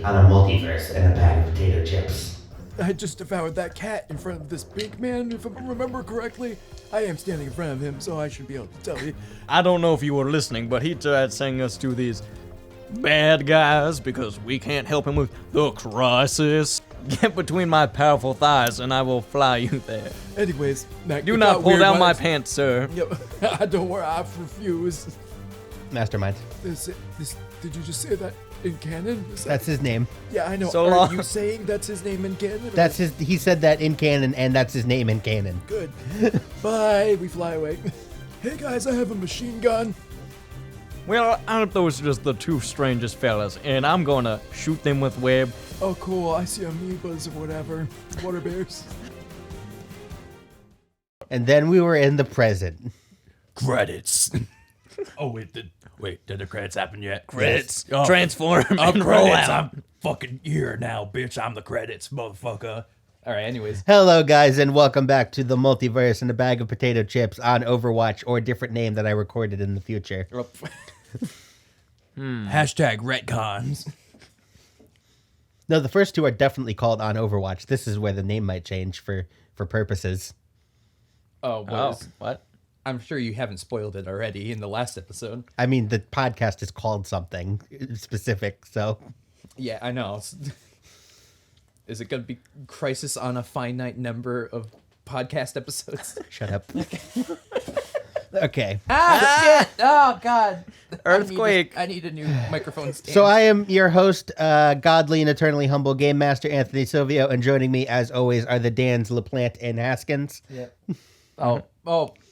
on a multiverse and a bag of potato chips. I just devoured that cat in front of this pink man, if I remember correctly. I am standing in front of him, so I should be able to tell you. I don't know if you were listening, but he tried saying us to these bad guys because we can't help him with the crisis. Get between my powerful thighs and I will fly you there. Anyways, do not pull down my pants, sir. Yep. Don't worry, I refuse. Mastermind. Did you just say that in canon? That's his name. Yeah, I know. So Are you saying that's his name in canon? He said that in canon, and that's his name in canon. Good. Bye. We fly away. Hey guys, I have a machine gun. Well, aren't those just the two strangest fellas? And I'm gonna shoot them with web. Oh, cool. I see amoebas or whatever. Water bears. And then we were in the present. Credits. Oh, wait, did the credits happen yet? Credits. Oh, Transform I'm and roll credits. out. I'm fucking here now, bitch. I'm the credits, motherfucker. All right, anyways. Hello, guys, and welcome back to the Multiverse and a bag of potato chips on Overwatch, or a different name that I recorded in the future. Hashtag retcons. No, the first two are definitely called on Overwatch. This is where the name might change for purposes. What? I'm sure you haven't spoiled it already in the last episode. I mean, the podcast is called something specific, so... Yeah, I know. Is it going to be Crisis on a Finite Number of podcast episodes? Shut up. Okay. Shit! Oh, God. Earthquake. I need a new microphone stand. So I am your host, godly and eternally humble game master, Anthony Silvio, and joining me, as always, are the Dans, LaPlante, and Haskins. Yeah.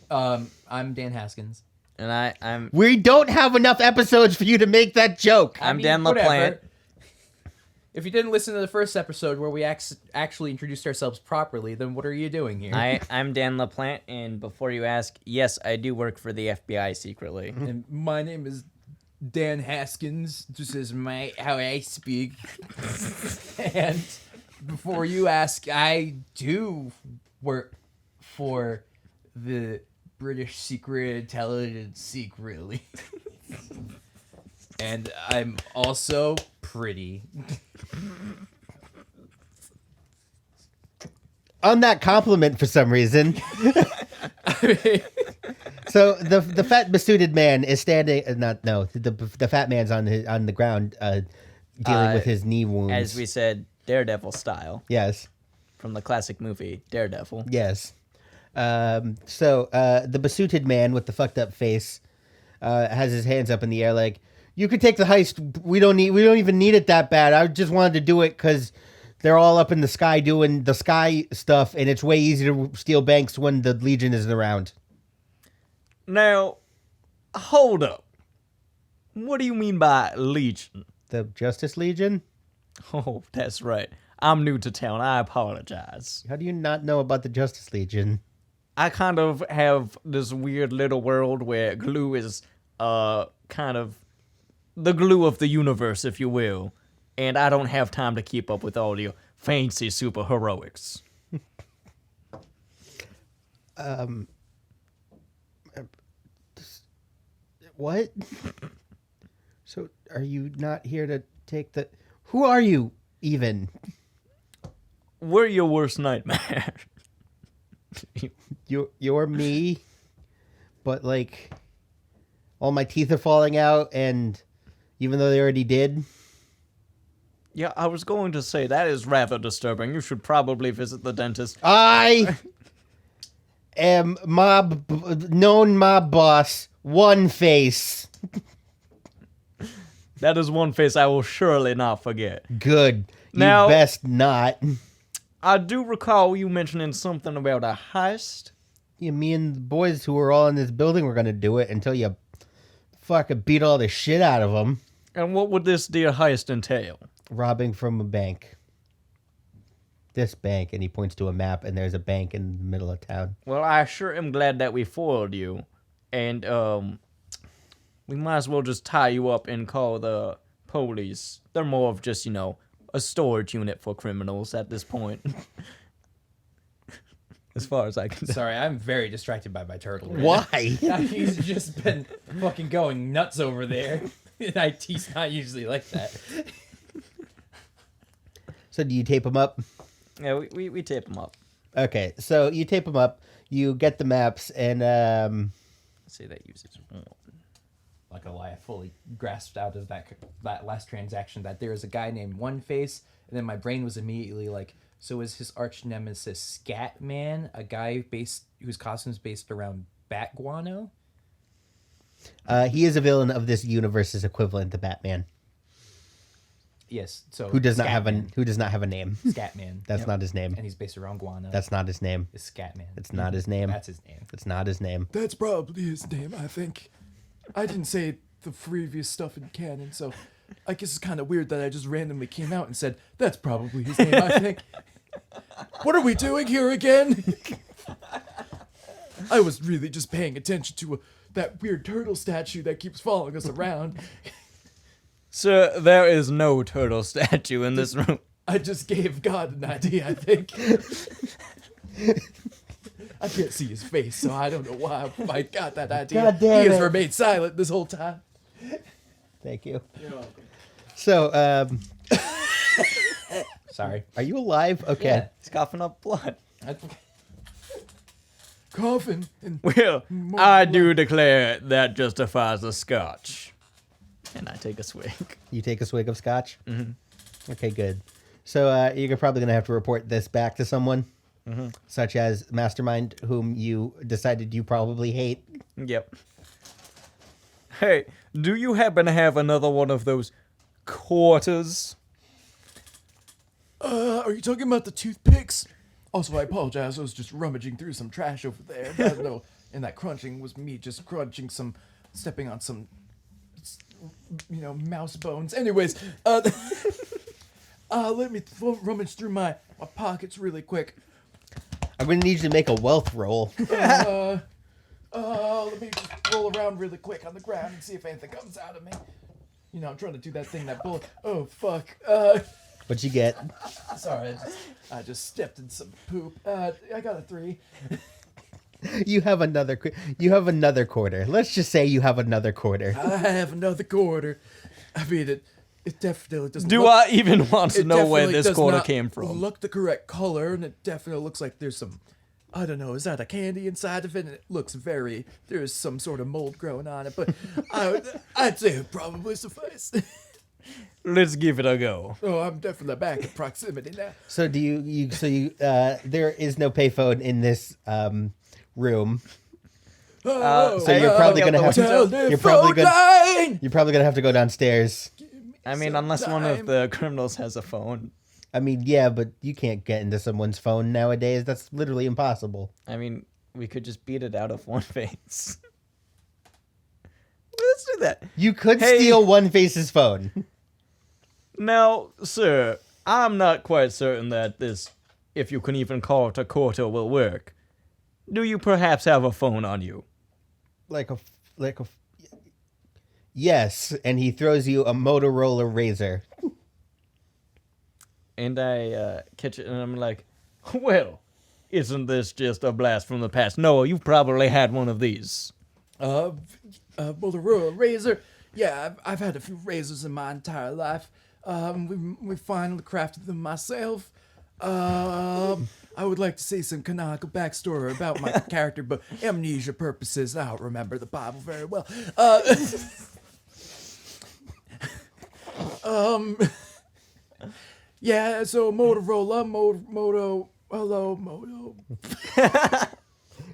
I'm Dan Haskins. And I'm We don't have enough episodes for you to make that joke. I'm I mean, Dan whatever. LaPlante. If you didn't listen to the first episode where we actually introduced ourselves properly, then what are you doing here? I'm Dan LaPlante, and before you ask, yes, I do work for the FBI secretly. And my name is Dan Haskins, just as how I speak. And before you ask, I do work for the British Secret Intelligence secretly. And I'm also pretty. On that compliment, for some reason. So the fat besuited man is standing. The fat man's on the ground, dealing with his knee wounds. As we said, Daredevil style. Yes. From the classic movie Daredevil. Yes. So the besuited man with the fucked up face has his hands up in the air like, you could take the heist. We don't even need it that bad. I just wanted to do it because they're all up in the sky doing the sky stuff, and it's way easier to steal banks when the Legion isn't around. Now, hold up. What do you mean by Legion? The Justice Legion? Oh, that's right. I'm new to town. I apologize. How do you not know about the Justice Legion? I kind of have this weird little world where glue is kind of the glue of the universe, if you will. And I don't have time to keep up with all your fancy superheroics. What? So, are you not here to take the... Who are you, even? We're your worst nightmare. You're me, but, like, all my teeth are falling out, and even though they already did... Yeah, I was going to say, that is rather disturbing. You should probably visit the dentist. I am known mob boss, One Face. That is one face I will surely not forget. Good. Now, you best not. I do recall you mentioning something about a heist. Yeah, me and the boys who were all in this building were going to do it until you fucking beat all the shit out of them. And what would this dear heist entail? Robbing from a bank. This bank, and he points to a map, and there's a bank in the middle of town. Well, I sure am glad that we foiled you. And, we might as well just tie you up and call the police. They're more of just, a storage unit for criminals at this point. As far as I can tell. Sorry, I'm very distracted by my turtle. Why? He's just been fucking going nuts over there. IT's not usually like that. So do you tape them up? Yeah, we tape them up. Okay, so you tape them up. You get the maps, and Let's say that uses one. Like a lie, I fully grasped out of that last transaction that there is a guy named One Face, and then my brain was immediately like, so is his arch nemesis Scat Man, a guy whose costume's based around bat guano? he is a villain of this universe's equivalent to Batman, Yes. So who does not have Scatman. a name. Scatman. That's not his name. And he's based around guano. That's not his name. It's Scatman. It's not his name. That's his name. It's not his name. That's probably his name, I think. I didn't say the previous stuff in canon, so I guess it's kind of weird that I just randomly came out and said, that's probably his name, I think. What are we doing here again? I was really just paying attention to that weird turtle statue that keeps following us around. Sir, there is no turtle statue in this room. I just gave God an idea, I think. I can't see his face, so I don't know why I got that idea. God damn He has it. remained silent this whole time. Thank you. So, Sorry. are you alive? Okay. Yeah. He's coughing up blood. Coughing and Well, I do declare that justifies the scotch. And I take a swig. You take a swig of scotch? Mm-hmm. Okay, good. So you're probably going to have to report this back to someone, such as Mastermind, whom you decided you probably hate. Yep. Hey, do you happen to have another one of those quarters? are you talking about the toothpicks? Also, I apologize. I was just rummaging through some trash over there. I don't know. And that crunching was me just stepping on some, mouse bones. Anyways, let me rummage through my pockets really quick. I'm going to need you to make a wealth roll. Let me just roll around really quick on the ground and see if anything comes out of me. I'm trying to do that thing, that bullet. Oh, fuck. What'd you get? Sorry, I just stepped in some poop. I got a 3. You have another quarter. Let's just say you have another quarter. I have another quarter. I mean, it definitely doesn't Do look, I even want to it know where definitely this does quarter not came from? Look the correct color, and it definitely looks like there's some, I don't know, is that a candy inside of it? And it looks there's some sort of mold growing on it, but I'd say it probably suffice. Let's give it a go. Oh, I'm definitely back in proximity now. So do you there is no payphone in this room. Oh, So you're probably look gonna out have the to, you're probably line! gonna have to go downstairs. I mean, unless one of the criminals has a phone. I mean, yeah, but you can't get into someone's phone nowadays. That's literally impossible. I mean, we could just beat it out of One Face. Let's do that. You could Hey. steal One Face's phone. Now, sir, I'm not quite certain that this, if you can even call it a quarter, will work. Do you perhaps have a phone on you? Yes, and he throws you a Motorola Razr. And I catch it and I'm like, well, isn't this just a blast from the past? No, you've probably had one of these. Motorola Razr. Yeah, I've had a few razors in my entire life. We finally crafted them myself. I would like to say some canonical backstory about my character, but amnesia purposes, I don't remember the Bible very well. Yeah, so Motorola, Moto.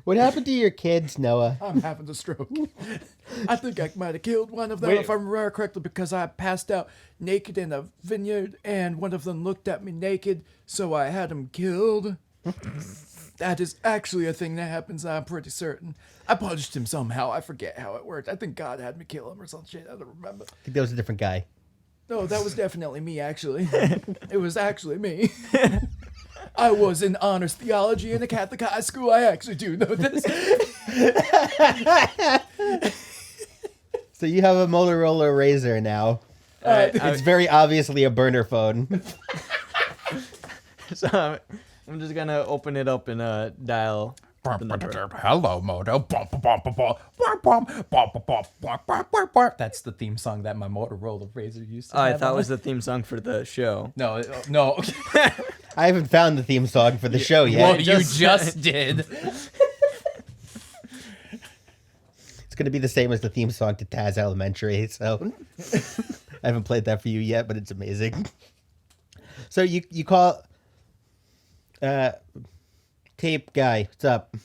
What happened to your kids, Noah? I'm having a stroke. I think I might have killed one of them, Wait. if I remember correctly, because I passed out naked in a vineyard, and one of them looked at me naked, so I had him killed. That is actually a thing that happens, I'm pretty certain. I punched him somehow. I forget how it worked. I think God had me kill him or some shit. I don't remember. I think that was a different guy. No, that was definitely me, actually. It was actually me. I was in honors theology in a Catholic high school. I actually do know this. So you have a Motorola Razr now. It's very obviously a burner phone. So I'm just gonna open it up and dial the number. Hello, Moto. That's the theme song that my Motorola Razr used to Oh, I have thought it on was the theme song for the show. No, no. I haven't found the theme song for the show yet. Well, you just did. It's going to be the same as the theme song to Taz Elementary, so I haven't played that for you yet, but it's amazing. So you call tape guy, what's up?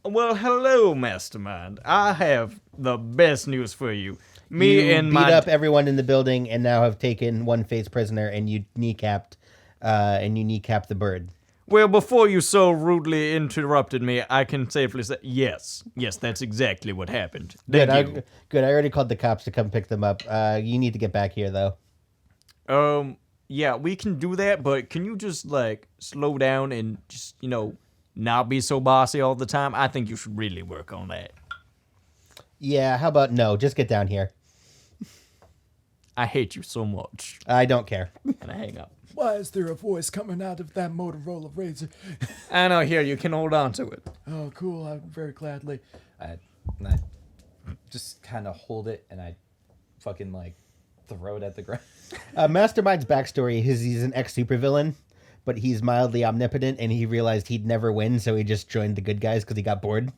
Well, hello, Mastermind. I have the best news for you. Me You and beat my up everyone in the building and now have taken one face prisoner, and you kneecapped the bird. Well, before you so rudely interrupted me, I can safely say yes, that's exactly what happened. Good. Thank you. Good. I already called the cops to come pick them up. You need to get back here though. Yeah, we can do that, but can you just like slow down and just not be so bossy all the time? I think you should really work on that. Yeah. How about no? Just get down here. I hate you so much. I don't care. And I hang up. Why is there a voice coming out of that Motorola Razr? I know. Here, you can hold on to it. Oh, cool. I very gladly. I just kind of hold it and I fucking like throw it at the ground. Mastermind's backstory is he's an ex-supervillain, but he's mildly omnipotent, and he realized he'd never win, so he just joined the good guys because he got bored.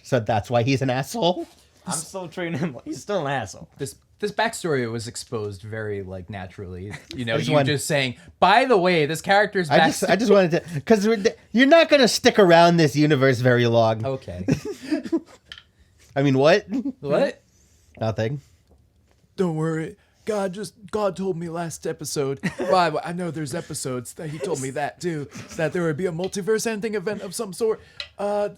So that's why he's an asshole. I'm still treating him. He's still an asshole. This backstory was exposed very like naturally. You know, I just you wanted- just saying, by the way, this character's I backstory. just wanted to, because you're not gonna stick around this universe very long. Okay. I mean, what? What? Nothing. Don't worry. God told me last episode. Well, I know there's episodes that he told me that too. That there would be a multiverse ending event of some sort. So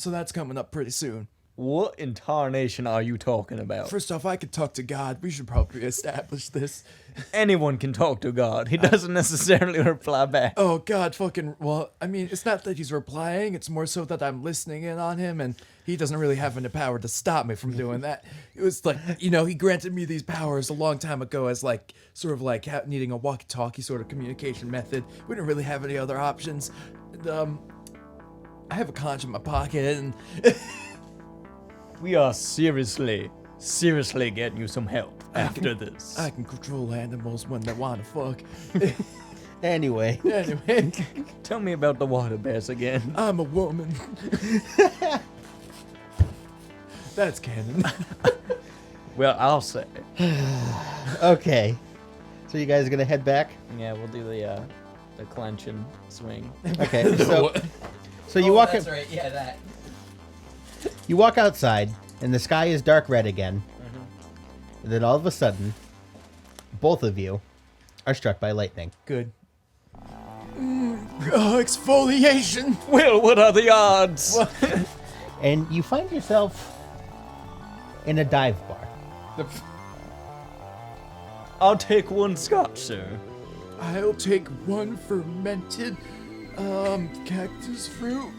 that's coming up pretty soon. What in tarnation are you talking about? First off, I could talk to God. We should probably establish this. Anyone can talk to God. He doesn't necessarily reply back. Oh, God, well, I mean, it's not that he's replying. It's more so that I'm listening in on him, and he doesn't really have any power to stop me from doing that. It was like, he granted me these powers a long time ago as like, sort of like needing a walkie-talkie sort of communication method. We didn't really have any other options. And, I have a conch in my pocket, and... We are seriously getting you some help after this. I can control animals when they want to fuck. Anyway. Anyway, Tell me about the water bears again. I'm a woman. That's canon. Well, I'll say. Okay. So you guys are gonna head back? Yeah, we'll do the clench and swing. Okay. So you walk. That's right. Yeah, that. You walk outside, and the sky is dark red again. And then all of a sudden, both of you are struck by lightning. Good. Exfoliation. Well, what are the odds? And you find yourself in a dive bar. I'll take one scotch, sir. I'll take one fermented cactus fruit.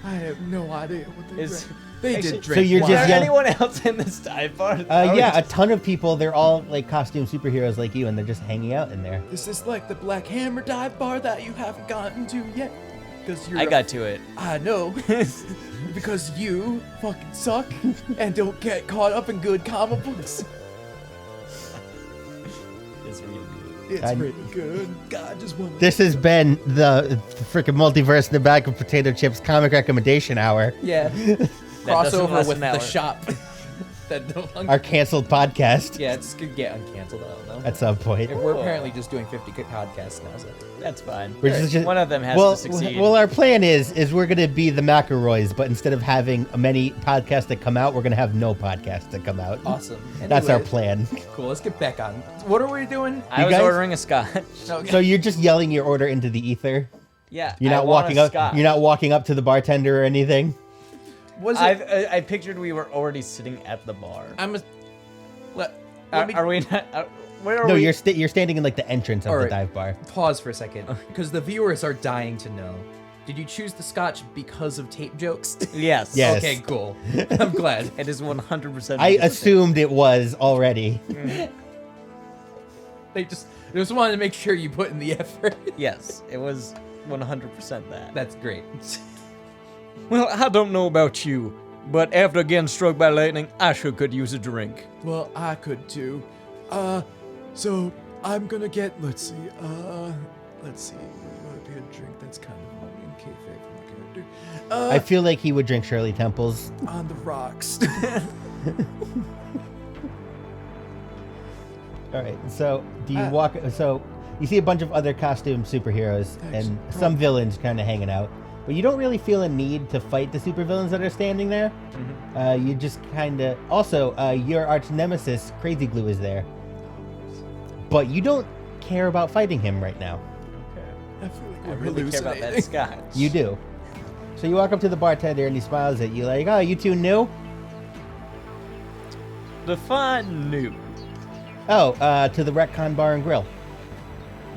I have no idea what they Is- drank. They actually- did So drink you're wine. Is just there young- anyone else in this dive bar? Yeah, a ton of people. They're all like costume superheroes like you, and they're just hanging out in there. Is this like the Black Hammer dive bar that you haven't gotten to yet? Because you're I got to it. I know. Because you fucking suck and don't get caught up in good comic books. It's really good. It's I- pretty good. God, just one. This has been the freaking multiverse in the bag of potato chips comic recommendation hour. Yeah. doesn't Crossover last with an the hour. shop. That no longer. Our canceled podcast Yeah, it's gonna get uncanceled. I don't know. at some point. We're apparently just doing 50 podcasts now. So. That's fine. We're just- One of them has well, to succeed. well, our plan is we're gonna be the McElroys, but instead of having many podcasts that come out, we're gonna have no podcasts that come out. Awesome. That's our Anyway, plan. Cool. Let's get back on. What are we doing? I you was guys- ordering a scotch. Okay. So you're just yelling your order into the ether. Yeah. You're I not want walking a up. scotch. You're not walking up to the bartender or anything. Was it? I pictured we were already sitting at the bar. I'm a. Let me Are we not? Where are No, we? you're standing in like the entrance of All the right. dive bar. pause for a second because the viewers are dying to know. Did you choose the scotch because of tape jokes? Yes. Yes. Okay, cool. I'm glad. It is 100%. I assumed it was already. They just wanted to make sure you put in the effort. Yes, it was 100% that. That's great. Well, I don't know about you, but after getting struck by lightning, I sure could use a drink. Well, I could too. So I'm gonna get, let's see, what would be a drink that's kind of in kayfabe for my character? I feel like he would drink Shirley Temple's. On the rocks. All right. So do you walk? So you see a bunch of other costumed superheroes and some villains kind of hanging out, but you don't really feel a need to fight the supervillains that are standing there. You just kind of. Also, your arch nemesis, Crazy Glue, is there, but you don't care about fighting him right now. I feel like I we're really care about that hallucinating. scotch. You do. So you walk up to the bartender and he smiles at you like, "Oh, you two new? Define new. Oh, to the Retcon Bar and Grill."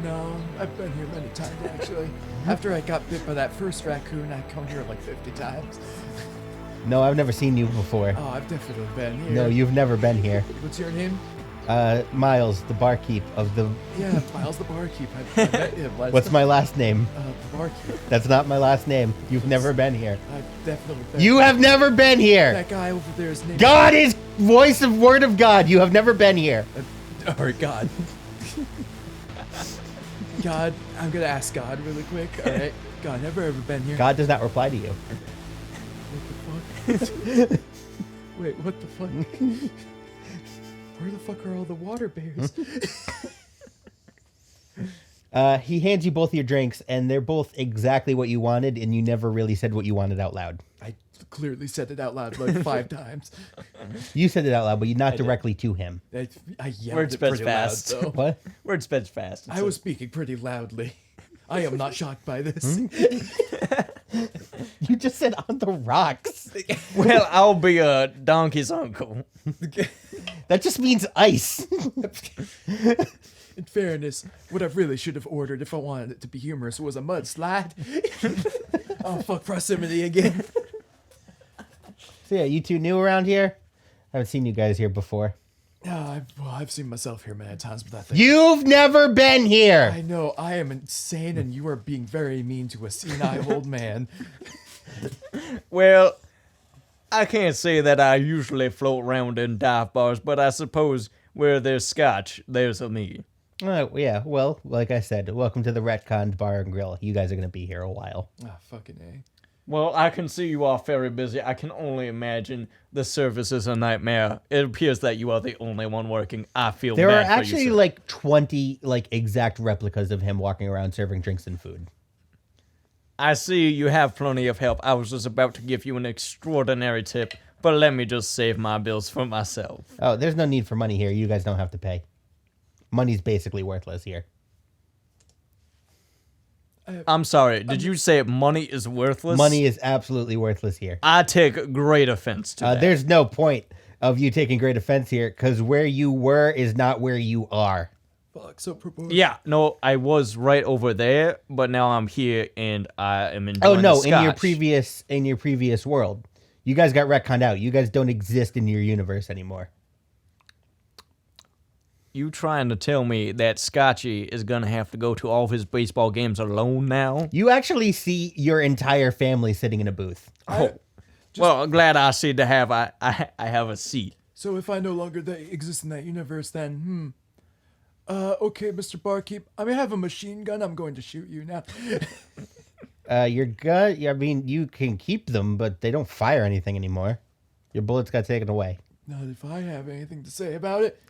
No, I've been here many times actually. After I got bit by that first raccoon, I come here like 50 times. No, I've never seen you before. Oh, I've definitely been here. No, you've never been here. What's your name? Miles, the barkeep of the. Yeah, Miles the barkeep. I met him last What's my last name? the barkeep. That's not my last name. You've never been here. I've definitely been. You have never been here. That guy over there is named. God is voice of word of God. You have never been here. Or God. God, I'm gonna ask God really quick. All right, God, never ever been here. God does not reply to you. What the fuck? Wait, what the fuck? Where the fuck are all the water bears? He hands you both your drinks, and they're both exactly what you wanted, and you never really said what you wanted out loud. I clearly said it out loud like 5 times. You said it out loud, but not directly to him. I yelled Words it pretty sped loud, fast. though. What? Word speds fast. I was speaking pretty loudly. I am not shocked by this. You just said on the rocks. Well, I'll be a donkey's uncle. That just means ice. In fairness, what I really should have ordered if I wanted it to be humorous was a mudslide. Oh, fuck proximity again. So yeah, you two new around here? I haven't seen you guys here before. I've seen myself here many times, but I think You've never been here. I know I am insane, and you are being very mean to a senile old man. Well, I can't say that I usually float around in dive bars, but I suppose where there's scotch, there's a me. Yeah, well, like I said, welcome to the Retcon Bar and Grill. You guys are going to be here a while. Ah, fucking A. Well, I can see you are very busy. I can only imagine the service is a nightmare. It appears that you are the only one working. I feel There are bad for you, actually sir. like 20 like exact replicas of him walking around serving drinks and food. I see you have plenty of help. I was just about to give you an extraordinary tip, but let me just save my bills for myself. Oh, there's no need for money here. You guys don't have to pay. Money's basically worthless here. I'm sorry, did you say money is worthless? Money is absolutely worthless here. I take great offense to that. There's no point of you taking great offense here because where you were is not where you are. Fuck, so proposed. Yeah, no, I was right over there, but now I'm here and I am enjoying Oh no, the in your scotch. previous world. You guys got retconned out. You guys don't exist in your universe anymore. You trying to tell me that Scotchy is gonna have to go to all of his baseball games alone now? You actually see your entire family sitting in a booth. Well, glad I see to have I have a seat. So if I no longer exist in that universe, then okay, Mr. Barkeep, I have a machine gun. I'm going to shoot you now. Your gun, I mean, you can keep them, but they don't fire anything anymore. Your bullets got taken away. Not if I have anything to say about it.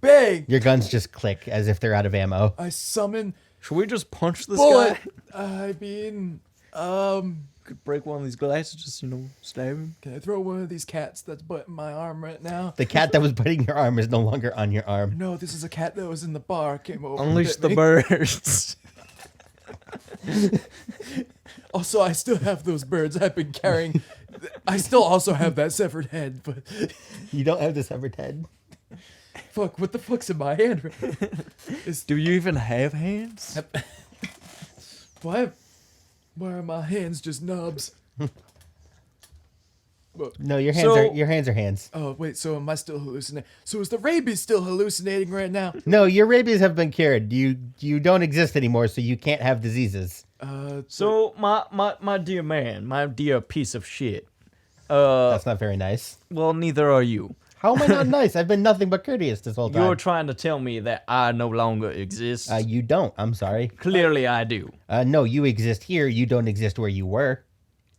Bang! Your guns just click as if they're out of ammo. I summon Should we just punch this bullet. guy? I mean, Could break one of these glasses, just stab him. can I throw one of these cats that's biting my arm right now? The cat that was biting your arm is no longer on your arm. No, this is a cat that was in the bar. Came over. and Unleash bit the me. birds. Also, I still have those birds I've been carrying. I still also have that severed head, but You don't have the severed head. fuck, what the fuck's in my hand? Do you even have hands? Why are my hands just nubs? No, your hands So- are your hands are hands. Oh, wait, so am I still hallucinating? So is the rabies still hallucinating right now? No, your rabies have been cured. You don't exist anymore, so you can't have diseases. So, my dear man, my dear piece of shit. That's not very nice. Well, neither are you. How am I not nice? I've been nothing but courteous this whole time. You're trying to tell me that I no longer exist. You don't. I'm sorry. Clearly, I do. No, you exist here. You don't exist where you were.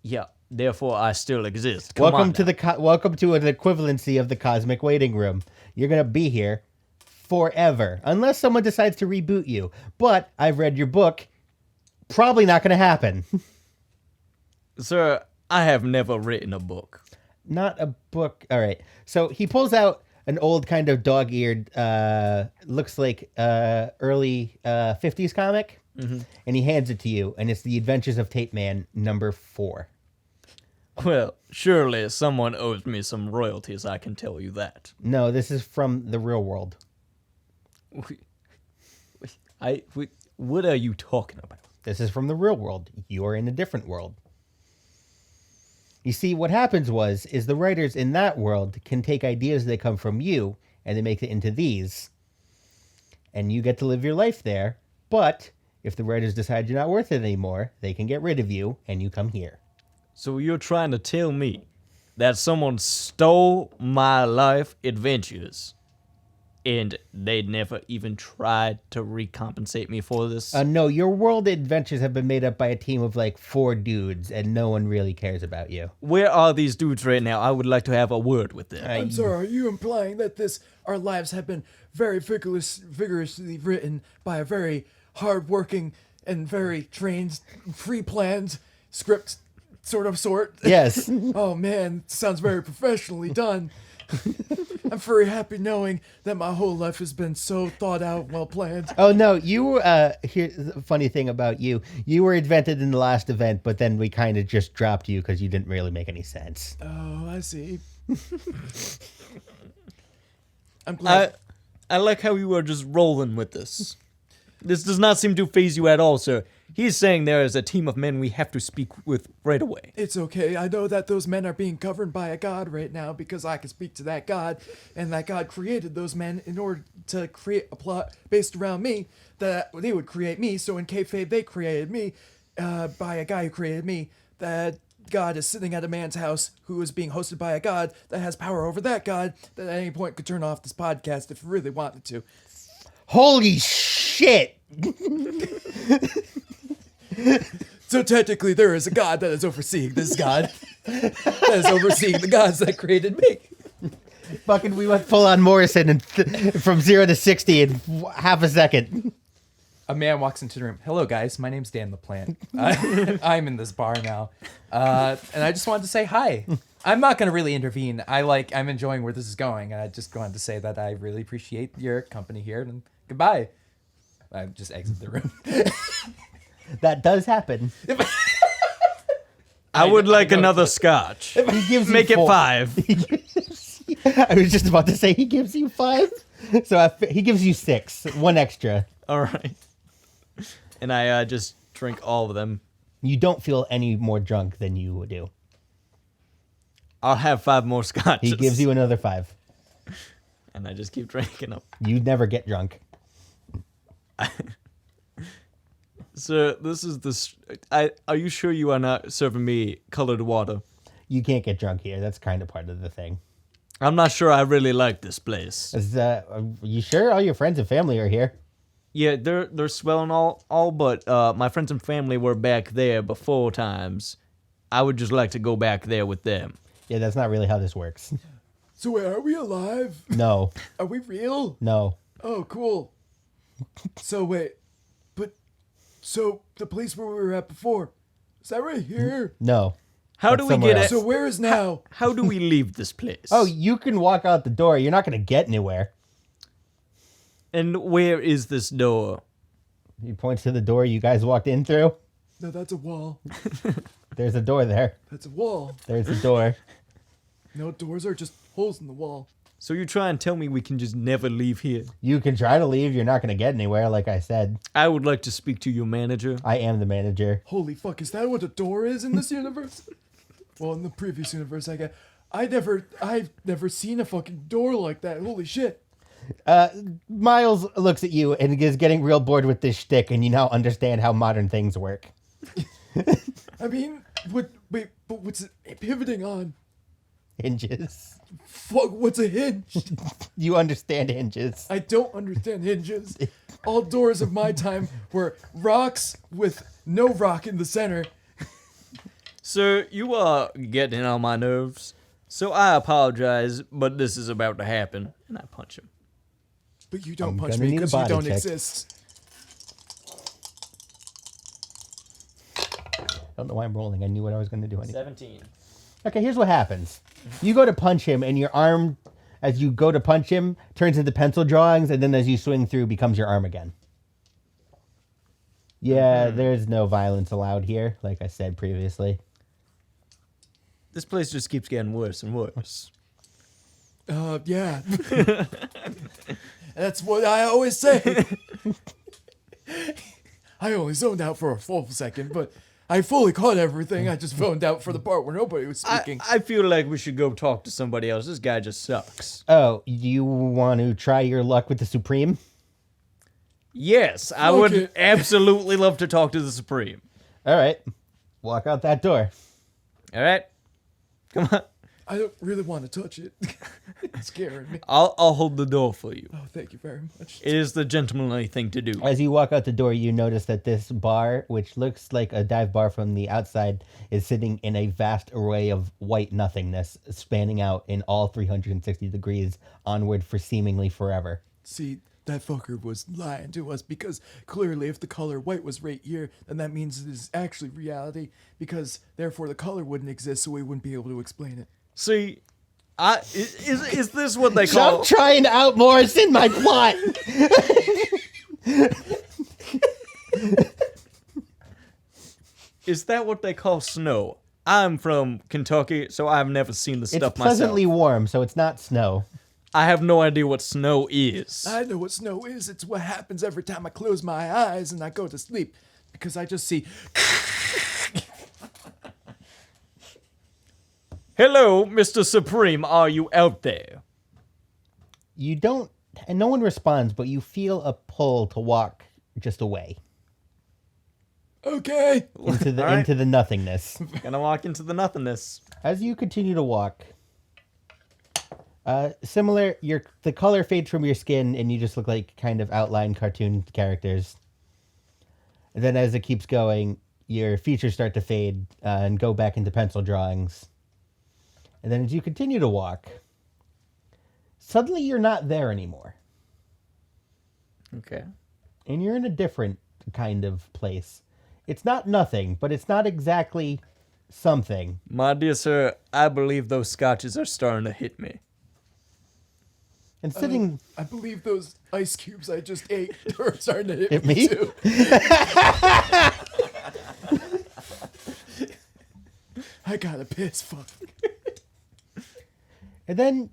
Yeah. Therefore, I still exist. Welcome to welcome to an equivalency of the cosmic waiting room. You're gonna be here forever, unless someone decides to reboot you. But I've read your book. Probably not gonna happen. Sir, I have never written a book. Not a book. All right. So he pulls out an old kind of dog-eared, looks like early 50s comic, and he hands it to you, and it's The Adventures of Tape Man #4. Well, surely someone owes me some royalties, I can tell you that. No, this is from the real world. What are you talking about? This is from the real world. You're in a different world. You see, what happens is the writers in that world can take ideas that come from you and they make it into these. And you get to live your life there. But if the writers decide you're not worth it anymore, they can get rid of you and you come here. So you're trying to tell me that someone stole my life adventures and they never even tried to recompensate me for this? No, your world adventures have been made up by a team of like 4 dudes and no one really cares about you. Where are these dudes right now? I would like to have a word with them. I'm sorry, are you implying that our lives have been very vigorously written by a very hard-working and very trained, pre-planned sort? Yes. Oh man, sounds very professionally done. I'm very happy knowing that my whole life has been so thought out, well planned. Oh no, you here's the funny thing about you. You were invented in the last event, but then we kind of just dropped you because you didn't really make any sense. Oh, I see. I'm glad. I like how you are just rolling with this. This does not seem to faze you at all, sir. He's saying there is a team of men we have to speak with right away. It's okay. I know that those men are being governed by a god right now because I can speak to that god, and that god created those men in order to create a plot based around me that they would create me. So in kayfabe, they created me by a guy who created me. That god is sitting at a man's house who is being hosted by a god that has power over that god that at any point could turn off this podcast if it really wanted to. Holy shit! So technically, there is a god that is overseeing this god that is overseeing the gods that created me. Fucking, we went full on Morrison and from 0 to 60 in half a second. A man walks into the room. Hello, guys. My name's Dan LaPlante. I'm in this bar now, and I just wanted to say hi. I'm not going to really intervene. I'm enjoying where this is going, and I just wanted to say that I really appreciate your company here. And goodbye. I just exit the room. That does happen. I would like another scotch. He gives Make you it 4. 5. I was just about to say he gives you 5. So he gives you 6. 1 extra. All right. And I just drink all of them. You don't feel any more drunk than you do. I'll have 5 more scotches. He gives you another 5. And I just keep drinking them. You never get drunk. Sir, this is this. Are you sure you are not serving me colored water? You can't get drunk here. That's kind of part of the thing. I'm not sure I really like this place. Are you sure all your friends and family are here? Yeah, they're swell and all, but my friends and family were back there before times. I would just like to go back there with them. Yeah, that's not really how this works. So wait, are we alive? No. Are we real? No. Oh, cool. So wait, so the place where we were at before, is that right here? No. How That's do we somewhere get else. it? So where is now? How do we leave this place? Oh, you can walk out the door. You're not going to get anywhere. And where is this door? He points to the door you guys walked in through. No, that's a wall. There's a door there. That's a wall. There's a door. No, doors are just holes in the wall. So you try and tell me we can just never leave here? You can try to leave. You're not going to get anywhere, like I said. I would like to speak to your manager. I am the manager. Holy fuck, is that what a door is in this universe? Well, in the previous universe, I've never seen a fucking door like that. Holy shit. Miles looks at you and is getting real bored with this shtick, and you now understand how modern things work. I mean, wait, but what's it pivoting on? Hinges. Fuck, what's a hinge? You understand hinges. I don't understand hinges. All doors of my time were rocks with no rock in the center. Sir, you are getting on my nerves. So I apologize, but this is about to happen. And I punch him. But you don't I'm punch gonna me need a because you body don't check. exist. I don't know why I'm rolling. I knew what I was going to do anyway. 17. Okay, here's what happens. You go to punch him, and your arm, as you go to punch him, turns into pencil drawings, and then as you swing through, becomes your arm again. Yeah, there's no violence allowed here, like I said previously. This place just keeps getting worse and worse. Yeah. That's what I always say. I only zoned out for a full second, but I fully caught everything. I just zoned out for the part where nobody was speaking. I feel like we should go talk to somebody else. This guy just sucks. Oh, you want to try your luck with the Supreme? Yes, I Fuck would it. absolutely love to talk to the Supreme. All right. Walk out that door. All right? Come on. I don't really want to touch it. It's scaring me. I'll hold the door for you. Oh, thank you very much. It is the gentlemanly thing to do. As you walk out the door, you notice that this bar, which looks like a dive bar from the outside, is sitting in a vast array of white nothingness, spanning out in all 360 degrees onward for seemingly forever. See, that fucker was lying to us because clearly if the color white was right here, then that means it is actually reality because therefore the color wouldn't exist so we wouldn't be able to explain it. See, is this what they call... Stop trying to out Morris in my plot! Is that what they call snow? I'm from Kentucky, so I've never seen the It's stuff pleasantly myself. warm, so it's not snow. I have no idea what snow is. I know what snow is. It's what happens every time I close my eyes and I go to sleep because I just see... Hello, Mr. Supreme, are you out there? You don't, and no one responds, but you feel a pull to walk just away Okay. into the All right. into the nothingness. Gonna walk into the nothingness. As you continue to walk, similar, the color fades from your skin, and you just look like kind of outline cartoon characters. And then, as it keeps going, your features start to fade and go back into pencil drawings. And then, as you continue to walk, suddenly you're not there anymore, Okay. and you're in a different kind of place. It's not nothing, but it's not exactly something. My dear sir, I believe those scotches are starting to hit me. And sitting, I believe those ice cubes I just ate are starting to hit Hit me me? too. I gotta piss. Fuck. and then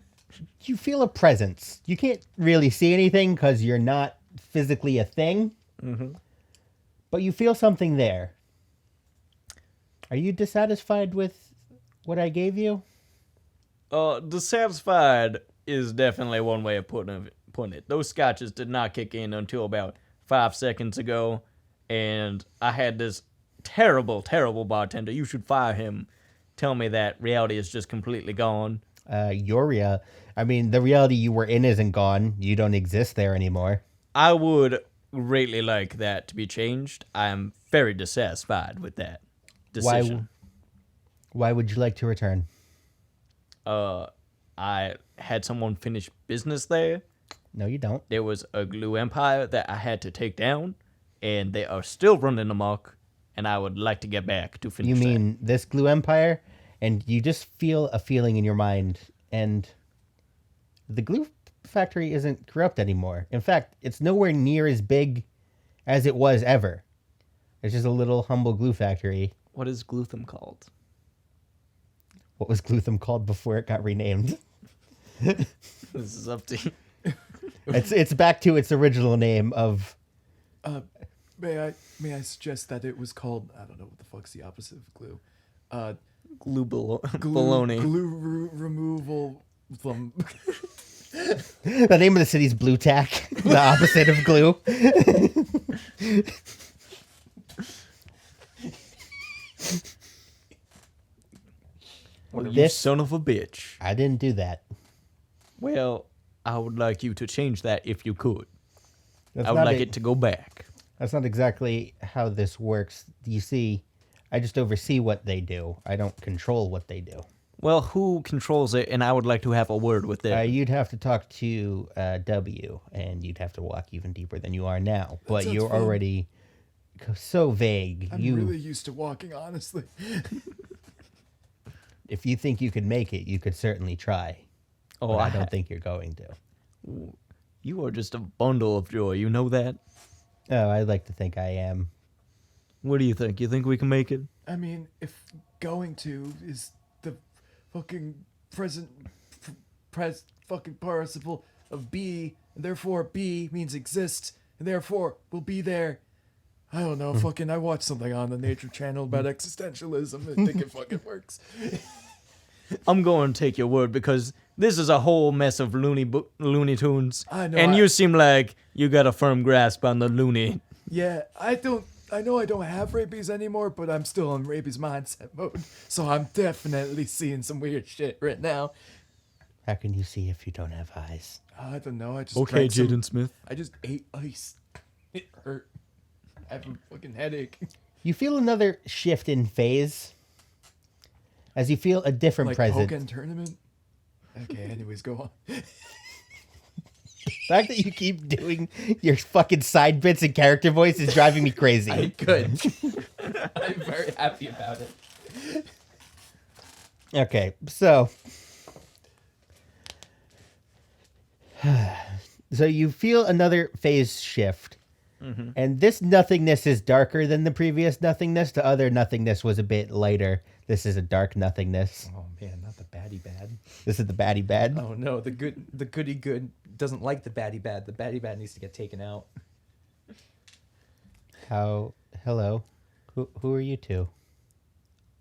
you feel a presence. You can't really see anything because you're not physically a thing, but you feel something there. Are you dissatisfied with what I gave you? Dissatisfied is definitely one way of putting it. Those scotches did not kick in until about 5 seconds ago, and I had this terrible, terrible bartender. You should fire him. Tell me that reality is just completely gone. The reality you were in isn't gone. You don't exist there anymore. I would greatly like that to be changed. I am very dissatisfied with that decision. Why would you like to return? I had someone finish business there. No, you don't. There was a glue empire that I had to take down, and they are still running amok, and I would like to get back to finish You that. mean this glue empire? And you just feel a feeling in your mind, and the glue factory isn't corrupt anymore. In fact, it's nowhere near as big as it was ever. It's just a little humble glue factory. What is Glutham called? What was Glutham called before it got renamed? This is up to you. It's back to its original name of... May I suggest that it was called, I don't know what the fuck's the opposite of glue. Baloney. Glue removal from... The name of the city's Blue Tack, the opposite of glue. Well, you This- son of a bitch. I didn't do that. Well, I would like you to change that if you could. That's I would not like e- it to go back. That's not exactly how this works. You see, I just oversee what they do. I don't control what they do. Well, who controls it? And I would like to have a word with them. You'd have to talk to W, and you'd have to walk even deeper than you are now. But sounds you're fun. already so vague. I'm really used to walking, honestly. If you think you could make it, you could certainly try. Oh, But I don't think you're going to. You are just a bundle of joy. You know that? Oh, I'd like to think I am. What do you think? You think we can make it? I mean, if going to is the fucking fucking participle of be, and therefore be means exist, and therefore will be there. I don't know, fucking, I watched something on the Nature Channel about existentialism. I think it fucking works. I'm going to take your word because this is a whole mess of Looney Tunes. I know, And I- you seem like you got a firm grasp on the loony. Yeah, I know I don't have rabies anymore, but I'm still in rabies mindset mode. So I'm definitely seeing some weird shit right now. How can you see if you don't have eyes? I don't know, I just Okay, drank some- Jaden Smith. I just ate ice. It hurt. I have a fucking headache. You feel another shift in phase as you feel a different Like presence. Pokken tournament. Okay, anyways, go on. The fact that you keep doing your fucking side bits and character voice is driving me crazy. Good. I'm very happy about it. Okay, so you feel another phase shift. And this nothingness is darker than the previous nothingness. The other nothingness was a bit lighter. This is a dark nothingness. Oh man, not the baddie bad. This is the baddie bad. Oh no, the goody good doesn't like the baddie bad. The baddie bad needs to get taken out. Hello. Who are you two?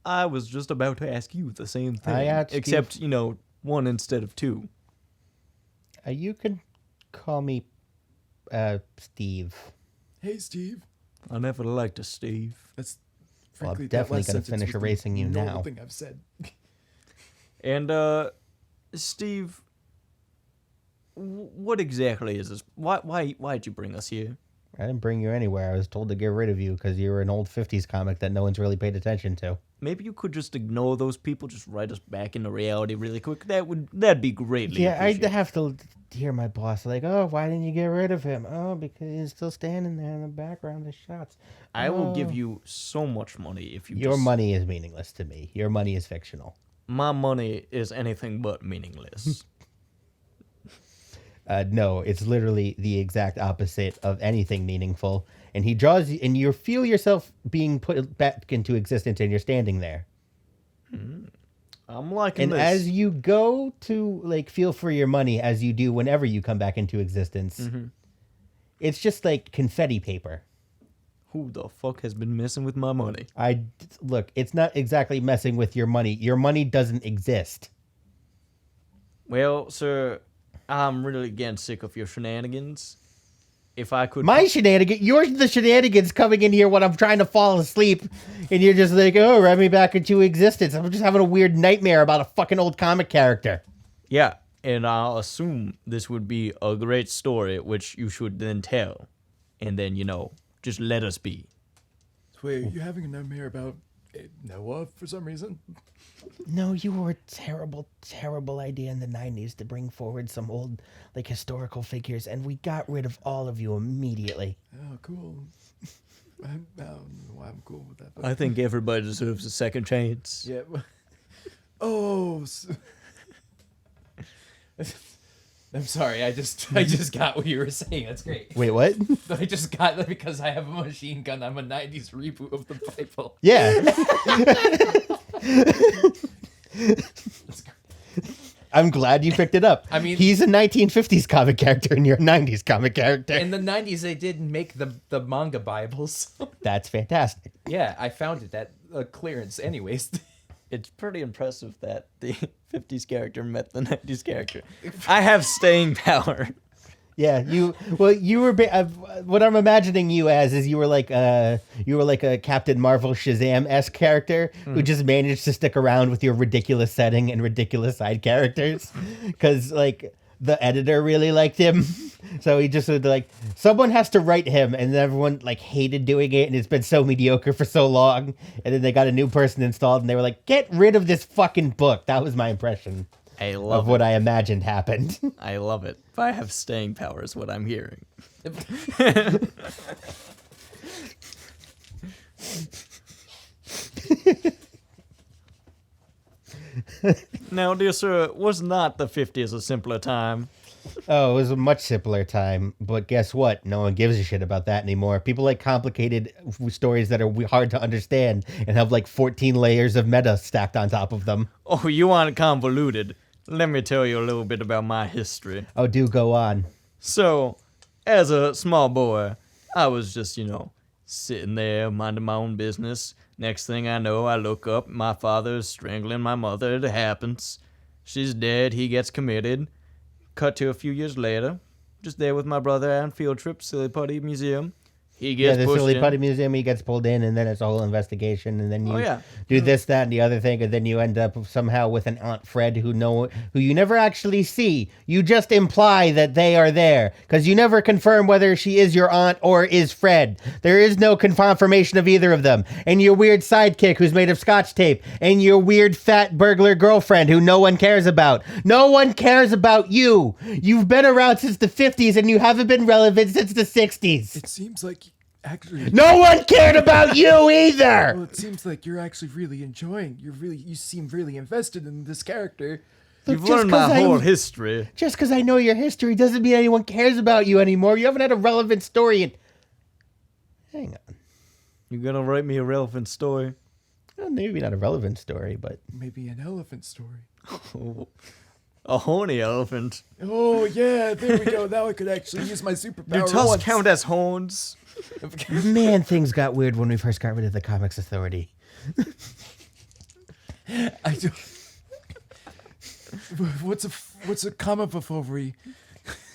I was just about to ask you the same thing. I asked you- except, one instead of two. You could call me Steve. Hey, Steve. I never liked a Steve. That's Well, I'm frankly, that definitely last gonna sentence finish was the erasing you normal now. thing I've said. And, Steve, what exactly is this? Why'd you bring us here? I didn't bring you anywhere. I was told to get rid of you because you were an old 50s comic that no one's really paid attention to. Maybe you could just ignore those people, just write us back into reality really quick. That'd be greatly Yeah, I'd appreciated. have to hear my boss like, oh, why didn't you get rid of him? Oh, because he's still standing there in the background of shots. I will give Oh. you so much money if you Your just... money is meaningless to me. Your money is fictional. My money is anything but meaningless. No, it's literally the exact opposite of anything meaningful. And he draws you, and you feel yourself being put back into existence, and you're standing there. I'm liking And this. as you go to feel for your money, as you do whenever you come back into existence, it's just like confetti paper. Who the fuck has been messing with my money? Look, it's not exactly messing with your money. Your money doesn't exist. Well, sir, I'm really getting sick of your shenanigans. If I could... My shenanigans, you're the shenanigans coming in here when I'm trying to fall asleep, and you're just like, oh, rev me back into existence. I'm just having a weird nightmare about a fucking old comic character. Yeah, and I'll assume this would be a great story, which you should then tell. And then, just let us be. Wait, are you having a nightmare about Noah for some reason? No, you were a terrible, terrible idea in the 90s to bring forward some old, historical figures, and we got rid of all of you immediately. Oh, cool. I don't know why I'm cool with that. But I think everybody deserves a second chance. yeah. Oh. I'm sorry, I just got what you were saying. That's great. Wait, what? I just got that because I have a machine gun. I'm a 90s reboot of the Bible. Yeah. I'm glad you picked it up. I mean- he's a 1950s comic character and you're a 90s comic character. In the 90s, they did make the manga Bibles. That's fantastic. Yeah, I found it at clearance anyways. It's pretty impressive that the 50s character met the 90s character. I have staying power. Yeah, you were what I'm imagining you as is you were like a Captain Marvel Shazam-esque character who just managed to stick around with your ridiculous setting and ridiculous side characters because like the editor really liked him. So he just would like, someone has to write him, and everyone like hated doing it, and it's been so mediocre for so long. And then they got a new person installed, and they were like, "Get rid of this fucking book." That was my impression of what I imagined happened. I love it. If I have staying power, is what I'm hearing. Now, dear sir, was not the 50s a simpler time? Oh, it was a much simpler time, but guess what? No one gives a shit about that anymore. People like complicated stories that are hard to understand and have like 14 layers of meta stacked on top of them. Oh, you want convoluted? Let me tell you a little bit about my history. Oh, do go on. So, as a small boy, I was just, sitting there minding my own business. Next thing I know, I look up, my father's strangling my mother. It happens. She's dead, he gets committed. Cut to a few years later, just there with my brother on field trip, Silly Putty Museum. He gets the pushed Silly in. Putty Museum, he gets pulled in, and then it's a whole investigation, and then you yeah. do this, that, and the other thing, and then you end up somehow with an Aunt Fred who you never actually see. You just imply that they are there, because you never confirm whether she is your aunt or is Fred. There is no confirmation of either of them. And your weird sidekick who's made of scotch tape, and your weird fat burglar girlfriend who no one cares about. No one cares about you. You've been around since the 50s, and you haven't been relevant since the 60s. It seems like actually No one cared about you either. Well, it seems like you're actually really enjoying. You seem really invested in this character. You've Just learned my 'cause whole history. Just because I know your history doesn't mean anyone cares about you anymore. You haven't had a relevant story in... Hang on. You gonna write me a relevant story? Well, maybe not a relevant story, but... Maybe an elephant story. A horny elephant. Oh yeah, there we go. Now I could actually use my superpower. Do tusks once. count as horns? Man, things got weird when we first got rid of the Comics Authority. I do. What's a comic authority?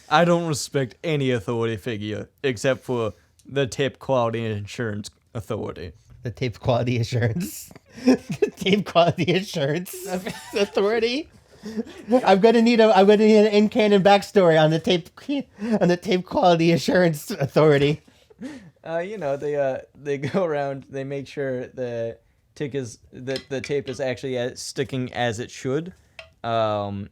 I don't respect any authority figure except for the Tape Quality Insurance Authority. The Tape Quality Assurance. The Tape Quality Assurance Authority. I'm gonna need an in-canon backstory on the Tape Quality Assurance Authority. They go around. They make sure the tape is actually sticking as it should, and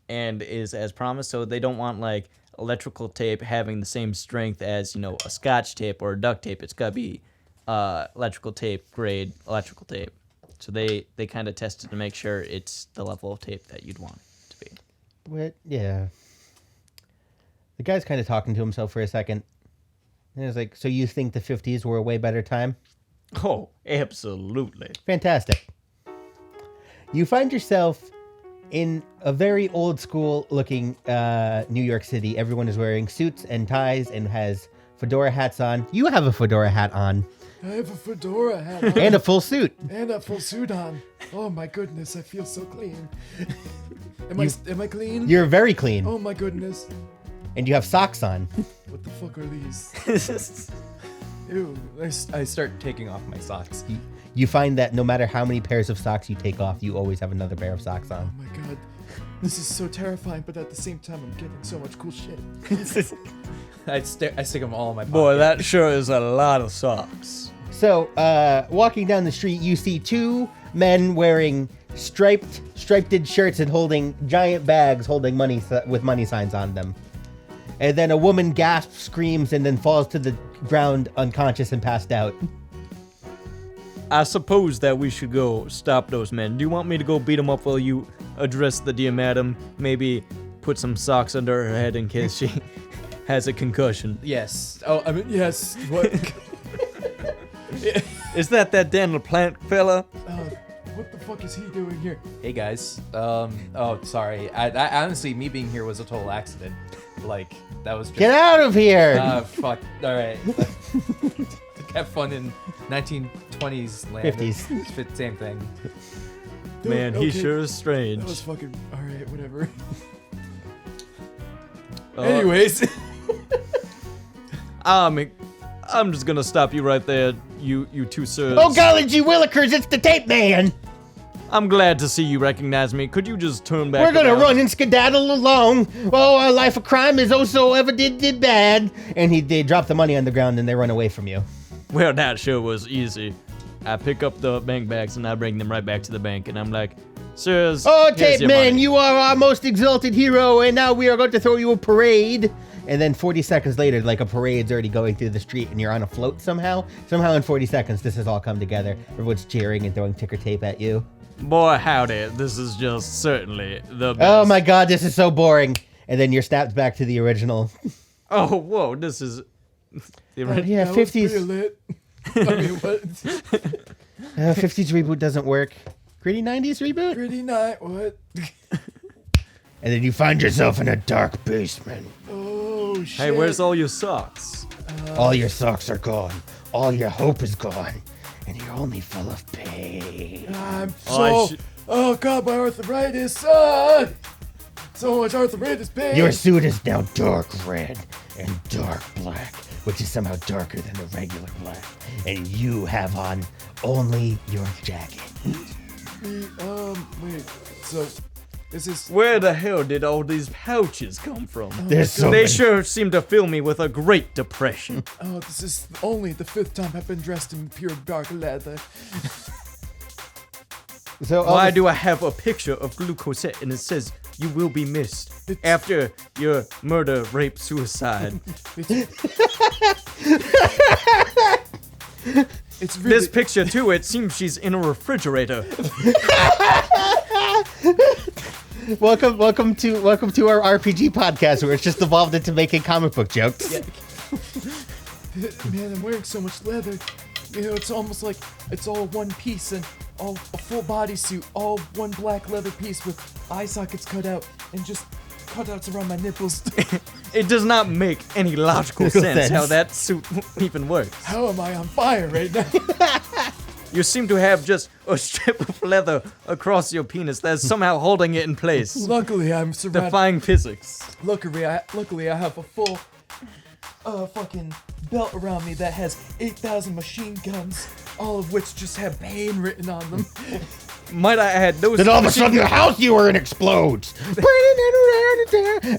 is as promised. So they don't want like electrical tape having the same strength as a Scotch tape or duct tape. It's gotta be electrical tape grade electrical tape. So they kind of tested to make sure it's the level of tape that you'd want it to be. What? Yeah. The guy's kind of talking to himself for a second. And he was like, so you think the 50s were a way better time? Oh, absolutely. Fantastic. You find yourself in a very old school looking New York City. Everyone is wearing suits and ties and has fedora hats on. You have a fedora hat on. I have a fedora hat on. And a full suit. And a full suit on. Oh my goodness, I feel so clean. Am I clean? You're very clean. Oh my goodness. And you have socks on. What the fuck are these? Ew. I start taking off my socks. You find that no matter how many pairs of socks you take off, you always have another pair of socks on. Oh my god. This is so terrifying, but at the same time, I'm getting so much cool shit. I stick them all in my pocket. Boy, that sure is a lot of socks. So, walking down the street, you see two men wearing striped shirts and holding giant bags holding money with money signs on them. And then a woman gasps, screams, and then falls to the ground unconscious and passed out. I suppose that we should go stop those men. Do you want me to go beat them up while you address the dear madam? Maybe put some socks under her head in case she has a concussion. Yes. Oh, I mean, yes. What? Is that Dan LaPlante fella? What the fuck is he doing here? Hey guys. Oh, sorry. I honestly, me being here was a total accident. Like that was just. Get out of here! Fuck. All right. Have fun in 1920s land. 50s. Same thing. Man, he sure is strange. That was fucking... Alright, whatever. Anyways. I'm just gonna stop you right there, you two sirs. Oh, golly gee willikers, it's the tape man! I'm glad to see you recognize me. Could you just turn back We're gonna around? run and skedaddle along. Oh, our life of crime is oh so ever did bad. And they drop the money on the ground and they run away from you. Well, that sure was easy. I pick up the bank bags and I bring them right back to the bank, and I'm like, sirs, Oh, here's tape your man, money. you are our most exalted hero, and now we are going to throw you a parade. And then 40 seconds later, like a parade's already going through the street and you're on a float somehow. Somehow in 40 seconds, this has all come together. Everyone's cheering and throwing ticker tape at you. Boy, howdy, this is just certainly the best. Oh my god, this is so boring. And then you're snapped back to the original. Oh, whoa, this is... the original. Yeah, That was pretty 50s. lit. I mean, what? 50s reboot doesn't work. Gritty 90s reboot? Pretty night. What? And then you find yourself in a dark basement. Oh shit. Hey, where's all your socks? All your socks are gone. All your hope is gone. And you're only full of pain. I'm Oh, I so. Oh god, my arthritis. So much arthritis pain. Your suit is now dark red and dark black, which is somehow darker than the regular black. And you have on only your jacket. Wait. So, is this? Where the hell did all these pouches come from? There's so They many. sure seem to fill me with a great depression. Oh, this is only the 5th time I've been dressed in pure dark leather. So Why do I have a picture of Glucosette and it says you will be missed after your murder, rape, suicide? It's really. This picture too, it seems she's in a refrigerator. welcome to our RPG podcast where it's just evolved into making comic book jokes. Man, I'm wearing so much leather. You know, it's almost like it's all one piece and all a full bodysuit, all one black leather piece with eye sockets cut out and just cutouts around my nipples. It does not make any logical sense how that suit even works. How am I on fire right now? You seem to have just a strip of leather across your penis that's somehow holding it in place, Luckily, I'm surrounded. defying physics. Luckily, I have a full fucking belt around me that has 8,000 machine guns, all of which just have pain written on them. Might I add, those Then all of a machine- sudden the house you were in explodes.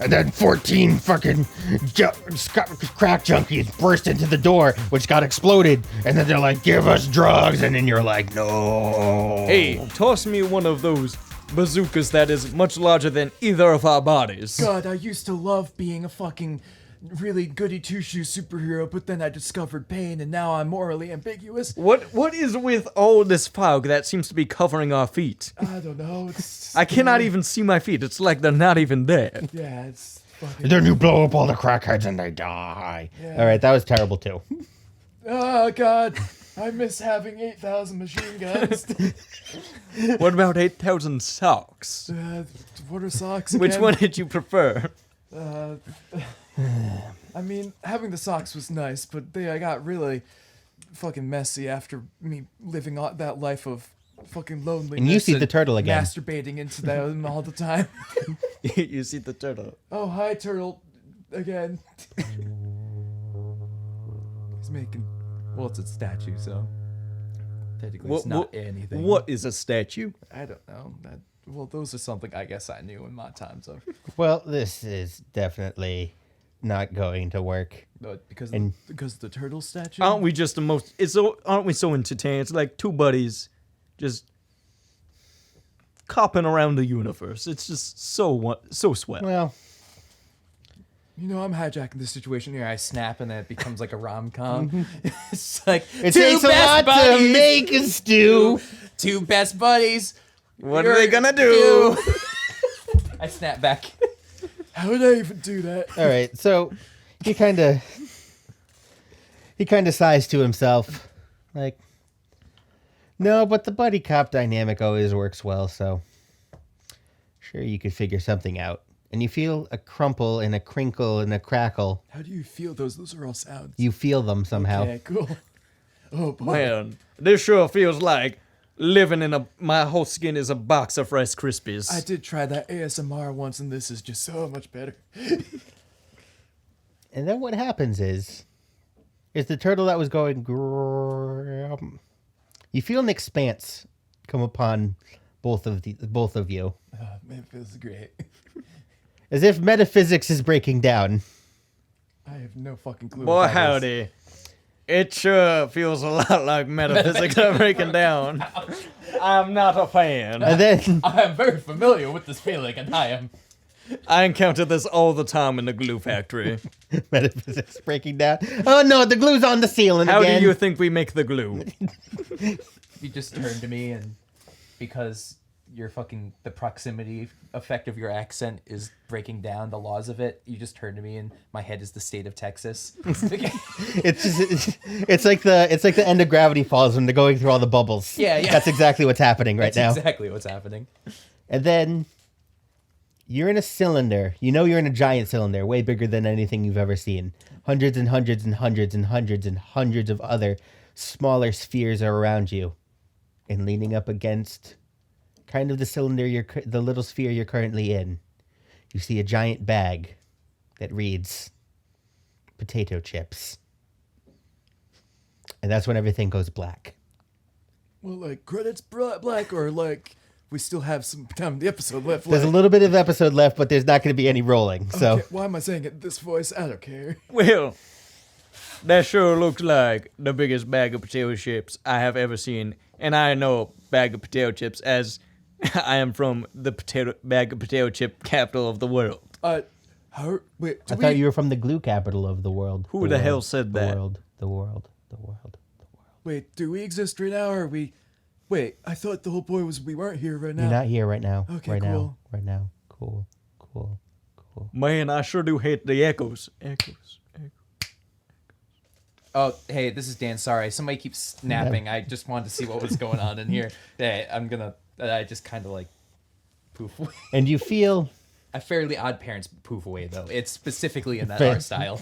And then 14 fucking crack junkies burst into the door, which got exploded. And then they're like, give us drugs. And then you're like, no. Hey, toss me one of those bazookas that is much larger than either of our bodies. God, I used to love being a fucking really goody two-shoes superhero, but then I discovered pain, and now I'm morally ambiguous. What is with all this fog that seems to be covering our feet? I don't know. It's I cannot even see my feet. It's like they're not even there. Yeah, it's fucking. And then you blow up all the crackheads and they die. Yeah. All right, that was terrible too. Oh God, I miss having 8,000 machine guns. What about 8,000 socks? What are socks again? Which one did you prefer? I mean, having the socks was nice, but I got really fucking messy after me living that life of fucking loneliness. And you see the turtle again. Masturbating into them all the time. You see the turtle. Oh, hi, turtle. Again. He's making. Well, it's a statue, so. Technically, it's not anything. What is a statue? I don't know. Well, those are something I guess I knew in my times of. Well, this is definitely not going to work. Because And- because of the turtle statue. Aren't we just the most? Aren't we so entertained? It's like two buddies, just copping around the universe. It's just so swell. Well, You know, I'm hijacking this situation here. I snap and then it becomes like a rom-com. It's like it two takes a best lot buddies, to make a stew. two best buddies. What are they gonna do? I snap back. How would I even do that? All right, so he kind of sighs to himself, like, no, but the buddy cop dynamic always works well, so sure you could figure something out. And you feel a crumple and a crinkle and a crackle. How do you feel those? Those are all sounds. You feel them somehow. Okay, cool. Oh boy. Man, this sure feels like living in my whole skin is a box of Rice Krispies. I did try that ASMR once, and this is just so much better. And then what happens is is the turtle that was going. You feel an expanse come upon both of you, Man, it feels great. as if metaphysics is breaking down. I have no fucking clue. Boy, what that is. howdy. It sure feels a lot like metaphysics are breaking down. I'm not a fan. And then I am very familiar with this feeling, and I encounter this all the time in the glue factory. metaphysics breaking down. Oh no, the glue's on the ceiling How again. do you think we make the glue? You just turn to me, and because the proximity effect of your accent is breaking down the laws of it, you just turn to me, and my head is the state of Texas. It's like the end of Gravity Falls when they're going through all the bubbles. Yeah. That's exactly what's happening right now. That's exactly what's happening. And then you're in a cylinder. You know you're in a giant cylinder, way bigger than anything you've ever seen. Hundreds and hundreds and hundreds and hundreds and hundreds of other smaller spheres are around you. And leaning up against kind of the cylinder, the little sphere you're currently in, you see a giant bag that reads potato chips. And that's when everything goes black. Well, like credits black, or like we still have some time in the episode left. There's a little bit of episode left, but there's not going to be any rolling. So Okay, why am I saying it in this voice? I don't care. Well, that sure looks like the biggest bag of potato chips I have ever seen. And I know a bag of potato chips as I am from the bag of potato chip capital of the world. Wait, I thought you were from the glue capital of the world. Who the hell said that? The world. Wait, do we exist right now, or are we? Wait, I thought the whole point was we weren't here right now. You're not here right now. Okay, right cool. now. Right now. Cool. Man, I sure do hate the echoes. Oh, hey, this is Dan. Sorry, somebody keeps snapping. I just wanted to see what was going on in here. Hey, I just kind of like poof away. And you feel A Fairly Odd Parents poof away, though. It's specifically in that Fair. art style.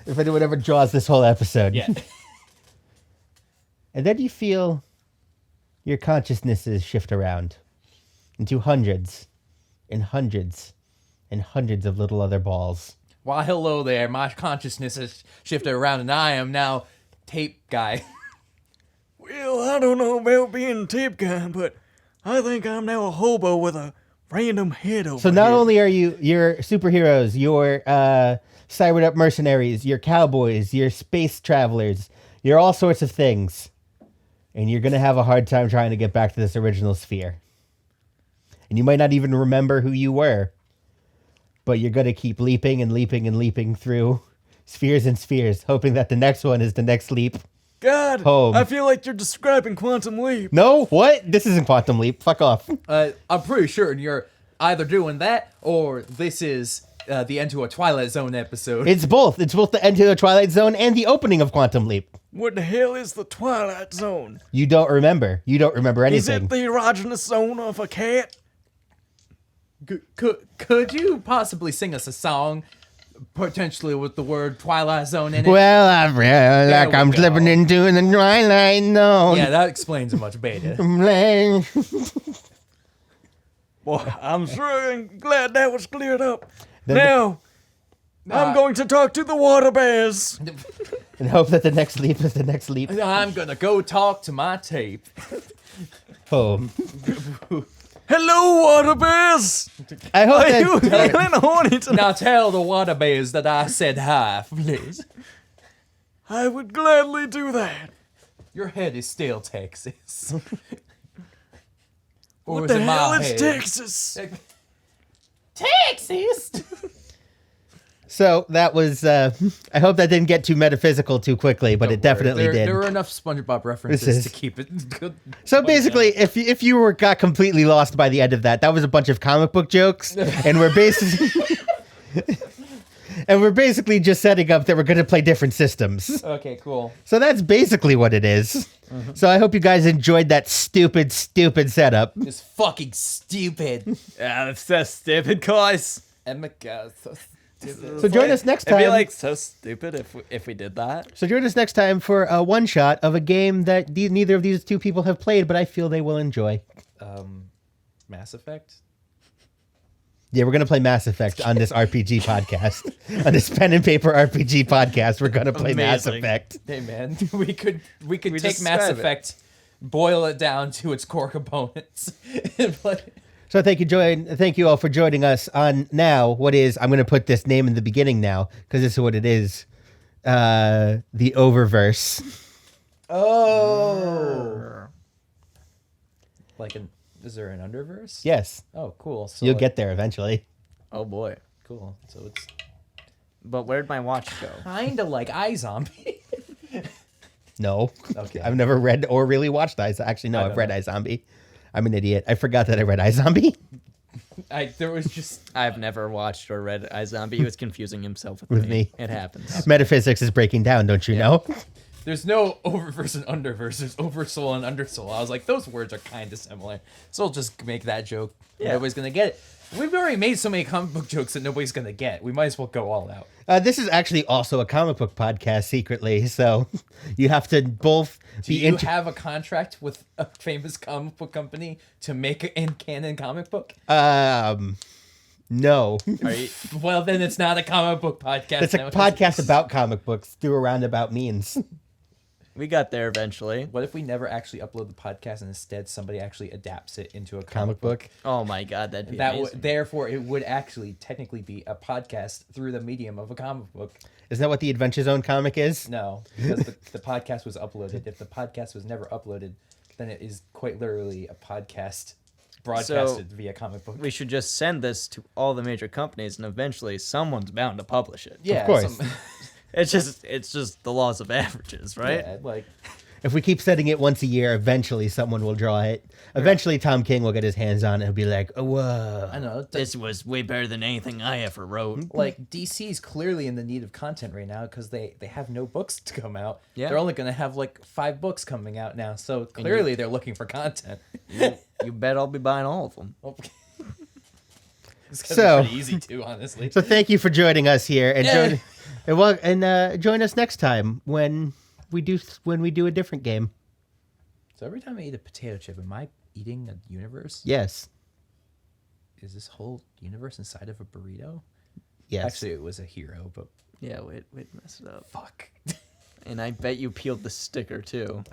if anyone ever draws this whole episode. Yeah. And then you feel your consciousnesses shift around into hundreds and hundreds and hundreds of little other balls. Why, hello there. My consciousness has shifted around, and I am now tape guy. Well, I don't know about being tape guy, but I think I'm now a hobo with a random head over So not here. only are you your superheroes, your cybered up mercenaries, your cowboys, your space travelers, you're all sorts of things. And you're going to have a hard time trying to get back to this original sphere. And you might not even remember who you were. But you're going to keep leaping and leaping and leaping through spheres and spheres, hoping that the next one is the next leap. God, Home. I feel like you're describing Quantum Leap. No, what? This isn't Quantum Leap. Fuck off. I'm pretty sure you're either doing that or this is the End to a Twilight Zone episode. It's both. It's both the end to the Twilight Zone and the opening of Quantum Leap. What the hell is the Twilight Zone? You don't remember. You don't remember Is anything. it the erogenous zone of a cat? Could you possibly sing us a song, potentially with the word Twilight Zone in it? Well, I feel like we I'm go. slipping into the Twilight Zone. Yeah, that explains it much better. Well, I'm sure and glad that was cleared up. Then Now, I'm going to talk to the water bears. And hope that the next leap is the next leap I'm gonna go talk to my tape. home. Hello, water bears. I hope Are you that feeling horny tonight? Now tell the water bears that I said hi, please. I would gladly do that. Your head is still Texas. Or What is the it my hell is head? Texas? Texas? So that was. I hope that didn't get too metaphysical too quickly, but it definitely there, did. There were enough SpongeBob references This is- to keep it good. So basically, if you got completely lost by the end of that, that was a bunch of comic book jokes, and we're basically just setting up that we're going to play different systems. Okay, cool. So that's basically what it is. So I hope you guys enjoyed that stupid setup. It's fucking stupid. Yeah, that's so stupid, guys. Oh my god, so stupid. So join us next It'd be time. like so stupid if we did that. So join us next time for a one shot of a game that neither of these two people have played, but I feel they will enjoy. Mass Effect? Yeah, we're gonna play Mass Effect on this RPG podcast. On this pen and paper RPG podcast, we're gonna play Mass Amazing. Effect. Hey man, we could take Mass describe it. Effect, boil it down to its core components, and play. So thank you all for joining us on now. What is? I'm gonna put this name in the beginning now because this is what it is. The Over-Verse. Oh, is there an underverse? Yes, Oh, cool. So you'll get there eventually. Oh boy. cool. So it's But where'd my watch go? kind of like iZombie. No. Okay. I've never read or really watched Actually, no, I I've don't read know. iZombie. I'm an idiot. I forgot that I read iZombie. There was just I've never watched or read iZombie. He was confusing himself with, With me. It happens. Metaphysics is breaking down, don't you know? there's no Over-Verse and Under-Verse. There's Oversoul and Undersoul. I was like, those words are kind of similar. So I'll just make that joke. Yeah. Nobody's gonna get it. We've already made so many comic book jokes that nobody's gonna get. We might as well go all out. This is actually also a comic book podcast secretly, so you have to both Do be you have a contract with a famous comic book company to make a canon comic book? No. Are you, Well, then it's not a comic book podcast. It's a now. podcast about comic books through a roundabout means. we got there eventually. What if we never actually upload the podcast and instead somebody actually adapts it into a Comic book. Oh my god, that'd be That amazing. therefore it would actually technically be a podcast through the medium of a comic book. Isn't that what the Adventure Zone comic is? No, because the podcast was uploaded. If the podcast was never uploaded, then it is quite literally a podcast broadcasted via comic book. We should just send this to all the major companies, and eventually someone's bound to publish it. Yeah, course. It's just the laws of averages, right? Yeah, like If we keep setting it once a year, eventually someone will draw it. Eventually Tom King will get his hands on it and be like, oh, whoa. I don't know. This was way better than anything I ever wrote. Like DC's clearly in the need of content right now because they have no books to come out. Yeah. They're only going to have like 5 books coming out now. So clearly they're looking for content. You bet I'll be buying all of them. It's So- pretty easy too, honestly. So thank you for joining us here, and Yeah. join us next time when we do a different game. So every time I eat a potato chip, am I eating a universe? Yes, Is this whole universe inside of a burrito? yes. Actually, it was a hero, but Yeah, wait, mess it up. fuck. And I bet you peeled the sticker too.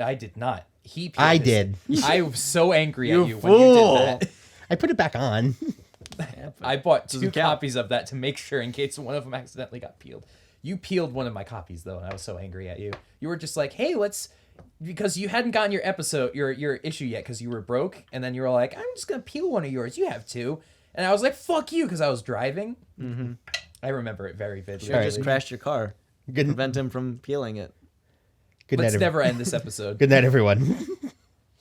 I did not. He. peeled I this. did. I was so angry You at you when you fool. did that. I put it back on. I bought 2 Doesn't count. copies of that to make sure in case one of them accidentally got peeled. You peeled one of my copies though, and I was so angry at you. You were just like, "Hey, let's," because you hadn't gotten your issue yet because you were broke, and then you were like, "I'm just gonna peel one of yours. You have 2," and I was like, "Fuck you," because I was driving. Mm-hmm. I remember it very vividly. You just crashed your car. Good, Prevent him from peeling it. good night. Let's never end this episode. Good night, everyone.